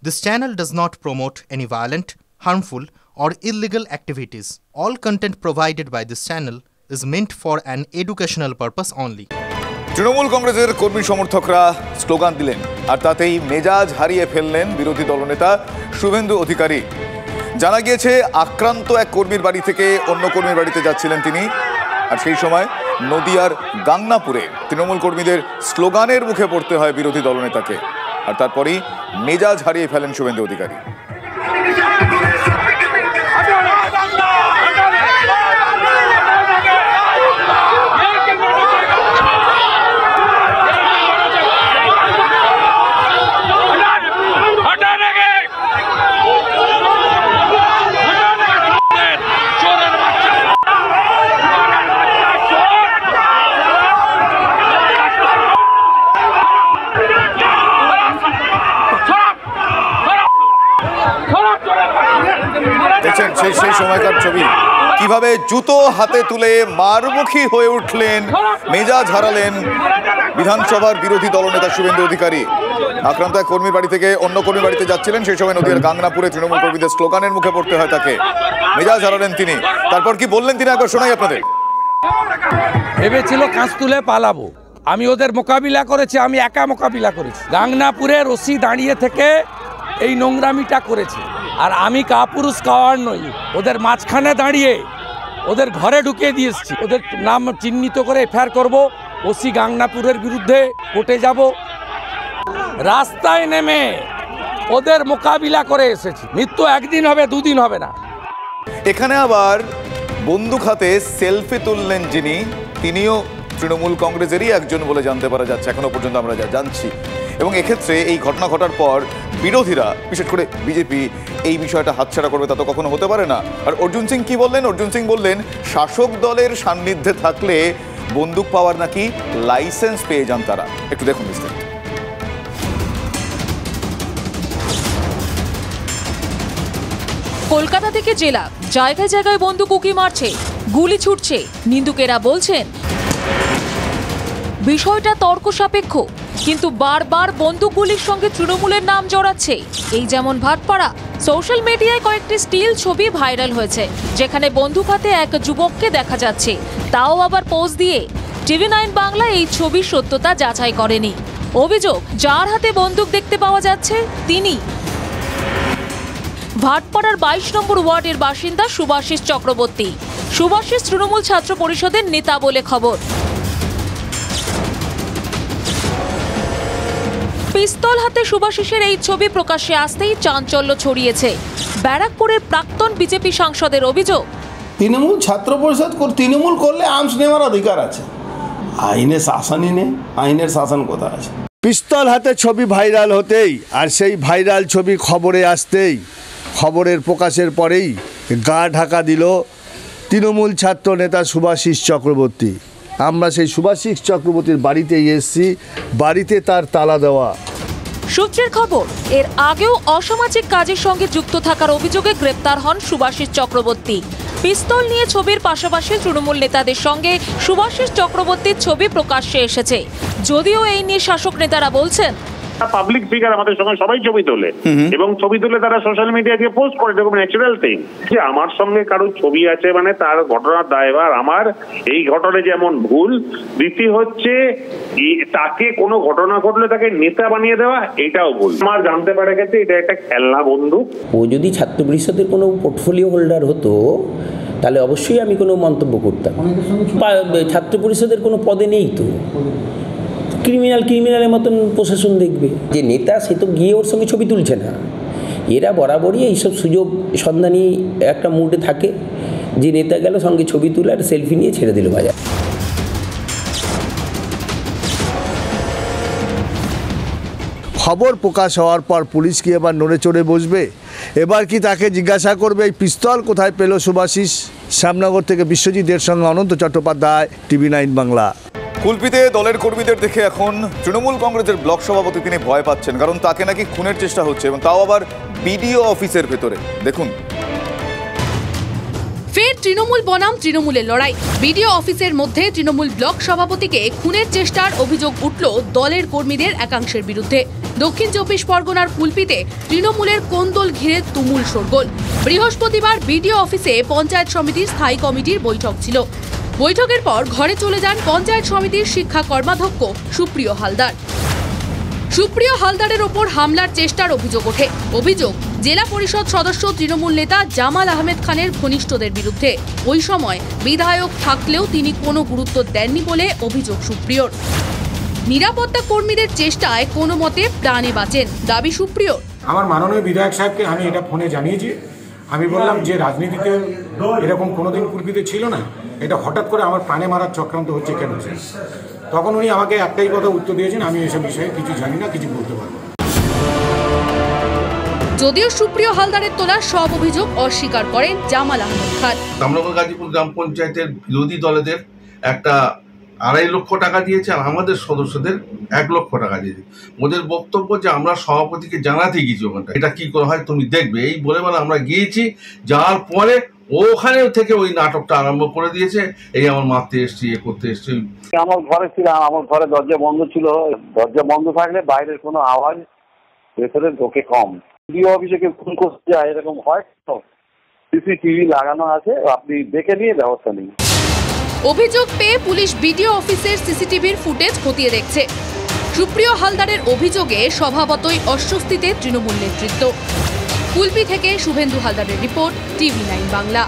This channel does not promote any violent, harmful, or illegal activities. All content provided by this channel is meant for an educational purpose only. Trinamool কংগ্রেসের কর্মী সমর্থকরা slogan দিলেন আর তাতেই মেজাজ হারিয়ে ফেললেন বিরোধী দলনেতা শুভেন্দু অধিকারী। জানা গিয়েছে আক্রান্ত এক কর্মীর বাড়ি থেকে অন্য কর্মীর বাড়িতে যাচ্ছিলেন তিনি, আর সেই সময় নদিয়ার গাংনাপুরে তৃণমূল কর্মীদের স্লোগানের মুখে পড়তে হয় বিরোধী দলনেতাকে, আর তারপরেই মেজাজ হারিয়ে ফেলেন শুভেন্দু অধিকারী। দেখছেন সেই সময়কার ছবি, কিভাবে জুতো হাতে তুলে মারমুখী হয়ে উঠলেন, মেজাজ হারালেন বিধানসভার বিরোধী দলনেতা শুভেন্দু অধিকারী। আক্রান্ত এক কর্মীর বাড়ি থেকে অন্য কর্মীর বাড়িতে যাচ্ছিলেন, সেই সময় নদীর গাংনাপুরে তৃণমূল কর্মীদের স্লোগানের মুখে পড়তে হয় তাকে। মেজাজ হারালেন তিনি। তারপর কি বললেন তিনি একবার শোনাই আপনাদের। ভেবেছিল কাঁচ তুলে পালাবো, আমি ওদের মোকাবিলা করেছি, আমি একা মোকাবিলা করেছি। গাংনাপুরে রশি দাঁড়িয়ে থেকে এই নোংরামিটা করেছে, আর আমি কাপুরুষ কাওয়ার নই। ওদের মাঝখানে দাঁড়িয়ে ওদের ঘরে ঢুকিয়ে দিয়েছি, ওদের নাম চিহ্নিত করে এফআইআর করব, ওসি গাংনাপুরের বিরুদ্ধে কোর্টে যাব। রাস্তায় নেমে ওদের মোকাবিলা করে এসেছি। মৃত্যু একদিন হবে, দুদিন হবে না। এখানে আবার বন্দুক হাতে সেলফি তুললেন যিনি, তিনিও তৃণমূল কংগ্রেসেরই একজন বলে জানতে পারা যাচ্ছে, এখনো পর্যন্ত আমরা যা জানছি। এবং এক্ষেত্রে এই ঘটনা ঘটার পর বিরোধীরা, বিশেষ করে বিজেপি, এই বিষয়টা হাতছাড়া করবে তা তো কখনো হতে পারে না। আর অর্জুন সিং কি বললেন? অর্জুন সিং বললেন শাসক দলের সান্নিধ্যে থাকলে বন্দুক পাওয়ার নাকি লাইসেন্স পেয়ে যান তারা। একটু দেখুন বিস্তারিত। কলকাতা থেকে জেলা, জায়গায় জায়গায় বন্দুক উকি মারছে, গুলি ছুটছে। নিন্দুকেরা বলছেন বিষয়টা তর্ক সাপেক্ষ, কিন্তু বারবার বন্দুকগুলির সঙ্গে তৃণমূলের নাম জড়াচ্ছে। এই যেমন ভাটপাড়া, সোশ্যাল মিডিয়ায় কয়েকটি স্টিল ছবি ভাইরাল হয়েছে, যেখানে বন্দুক হাতে এক যুবককে দেখা যাচ্ছে, তাও আবার পোজ দিয়ে। TV9 বাংলা এই ছবির সত্যতা যাচাই করেনি। অভিযোগ, যার হাতে বন্দুক দেখতে পাওয়া যাচ্ছে তিনি ভাটপাড়ার 22 নম্বর ওয়ার্ডের বাসিন্দা শুভাশিস চক্রবর্তী। শুভাশিস তৃণমূল ছাত্র পরিষদের নেতা বলে খবর। পিস্তল হাতে শুভাশিসের এই ছবি প্রকাশ্যে আসতেই চাঞ্চল্য ছড়িয়েছে। ব্যারাকপুরের প্রাক্তন বিজেপি সাংসদের অভিযোগ, তৃণমূল ছাত্র পরিষদ তৃণমূল করলে আর্মস নেওয়ার অধিকার আছে, আইনে শাসনই নেই। আইনের শাসন কোথায় আছে? পিস্তল হাতে ছবি ভাইরাল হতেই, আর সেই ভাইরাল ছবি খবরে আসতেই, খবরের প্রকাশের পরেই গা ঢাকা দিল তৃণমূল ছাত্র নেতা শুভাশিস চক্রবর্তী। আমরা সেই শুভাশিস চক্রবর্তীর বাড়িতেই এসেছি, বাড়িতে তার তালা দেওয়া। সূত্রের খবর, এর আগেও অসামাজিক কাজের সঙ্গে যুক্ত থাকার অভিযোগে গ্রেপ্তার হন শুভাশিস চক্রবর্তী। পিস্তল নিয়ে ছবির পাশাপাশি তৃণমূল নেতাদের সঙ্গে শুভাশিস চক্রবর্তীর ছবি প্রকাশ্যে এসেছে। যদিও এই নিয়ে শাসক নেতারা বলছেন পাবলিক ফিগার, আমাদের সঙ্গে সবাই ছবি তোলে এবং ছবি তুলে তারা সোশ্যাল মিডিয়া দিয়ে পোস্ট করে, এরকম ন্যাচারাল থিং। যে আমার সঙ্গে কারো ছবি আছে মানে তার ঘটনার দায়ভার আমার। এই ঘটনা যেমন ভুল, দ্বিতীয় হচ্ছে তাকে কোনো ঘটনা ঘটলে তাকে নেতা বানিয়ে দেওয়া, এটাও ভুল। আমার জানতে পারা গেছে এটা একটা খেলনা বন্দুক। ও যদি ছাত্র পরিষদের কোনো পোর্টফোলিও হোল্ডার হতো তাহলে অবশ্যই আমি কোনো মন্তব্য করতাম। ছাত্র পরিষদের কোনো পদে নেই তো, ক্রিমিনালের মতন প্রশাসন দেখবে। যে নেতা সে তো গিয়ে ওর সঙ্গে ছবি তুলছে না। এরা বরাবরই এইসব সুযোগ সন্ধানী একটা মুডে থাকে, যে নেতা গেল সঙ্গে ছবি তুলে আর সেলফি নিয়ে ছেড়ে দিল বাজার। খবর প্রকাশ হওয়ার পর পুলিশ কি এবার নড়ে চড়ে বসবে? এবার কি তাকে জিজ্ঞাসা করবে এই পিস্তল কোথায় পেল শুভাশিস? শ্যামনগর থেকে বিশ্বজিতের সঙ্গে অনন্ত চট্টোপাধ্যায়, TV9 বাংলা। কুলপিতে দলের কর্মীদের দেখে এখন তৃণমূল কংগ্রেসের ব্লক সভাপতি তিনি ভয় পাচ্ছেন, কারণ তাকে নাকি খুনের চেষ্টা হচ্ছে, এবং তাও আবার বিডিও অফিসের ভেতরে। দেখুন। ফের তৃণমূল বনাম তৃণমূলের লড়াই। বিডিও অফিসের মধ্যে তৃণমূল ব্লক সভাপতিকে খুনের চেষ্টার অভিযোগ উঠল দলের কর্মীদের একাংশের বিরুদ্ধে। দক্ষিণ 24 পরগনার কুলপিতে তৃণমূলের কোন্দল ঘিরে তুমুল শোরগোল। বৃহস্পতিবার বিডিও অফিসে পঞ্চায়েত সমিতির স্থায়ী কমিটির বৈঠক ছিল। বৈঠকের পর ঘরে চলে যান পঞ্চায়েত সমিতির শিক্ষা কর্মাধ্যক্ষ সুপ্রিয় হালদার। সুপ্রিয় হালদারের ওপর হামলার চেষ্টার অভিযোগ ওঠে। অভিযোগ জেলা পরিষদ সদস্য তৃণমূল নেতা জামাল আহমেদ খানের ঘনিষ্ঠদের বিরুদ্ধে। ওই সময় বিধায়ক থাকলেও তিনি কোনো গুরুত্ব দেননি বলে অভিযোগ সুপ্রিয়র। নিরাপত্তা কর্মীদের চেষ্টায় কোনো মতে প্রাণে বাঁচেন দাবি সুপ্রিয়র। আমার মাননীয় বিধায়ক সাহেবকে আমি এটা ফোনে জানিয়েছি। আমি বললাম যে রাজনীতিতে এরকম কোনোদিন কুলপিতে ছিল না, এটা হঠাৎ করে আমার প্রাণে মারার চক্রান্ত হচ্ছে কেন? তখন উনি আমাকে একটাই কথা উত্তর দিয়েছেন, আমি এসব বিষয়ে কিছু জানি না, কিছু বলতে পারবো না। যদিও সুপ্রিয় হালদারের তোলা সব অভিযোগ অস্বীকার করেন জামাল আহমেদ খান। আমরা গাজীপুর গ্রাম পঞ্চায়েতের বিরোধী দলেদের একটা 2.5 লক্ষ টাকা দিয়েছে আর আমাদের সদস্যদের 1 লক্ষ টাকা দিয়েছে। ওদের বক্তব্য যে আমরা সভাপতিকে জানাতে গিয়েছি ওখানটা, এটা কি করে হয় তুমি দেখবে, এই বলে আমরা গিয়েছি। যাওয়ার পরে ওখানে থেকে ওই নাটকটা আরম্ভ করে দিয়েছে, এই আমার মারতে এসছি, এ করতে এসছি। আমার ঘরে ছিলাম, আমার ঘরে দরজা বন্ধ ছিল। দরজা বন্ধ থাকলে বাইরের কোনো আওয়াজ ভেতরে ঢোকে কম। বিডিও অফিসে কেউ ফোন করতে যায়, এরকম হয় তো সিসিটিভি লাগানো আছে, আপনি দেখে নিয়ে ব্যবস্থা নিন। অভিযোগ পেয়ে পুলিশ বিডিও অফিসের সিসিটিভির ফুটেজ খতিয়ে দেখছে। সুপ্রিয় হালদারের অভিযোগে স্বভাবতই অস্বস্তিতে তৃণমূল নেতৃত্ব। কুলপি থেকে শুভেন্দু হালদারের রিপোর্ট, TV9 বাংলা।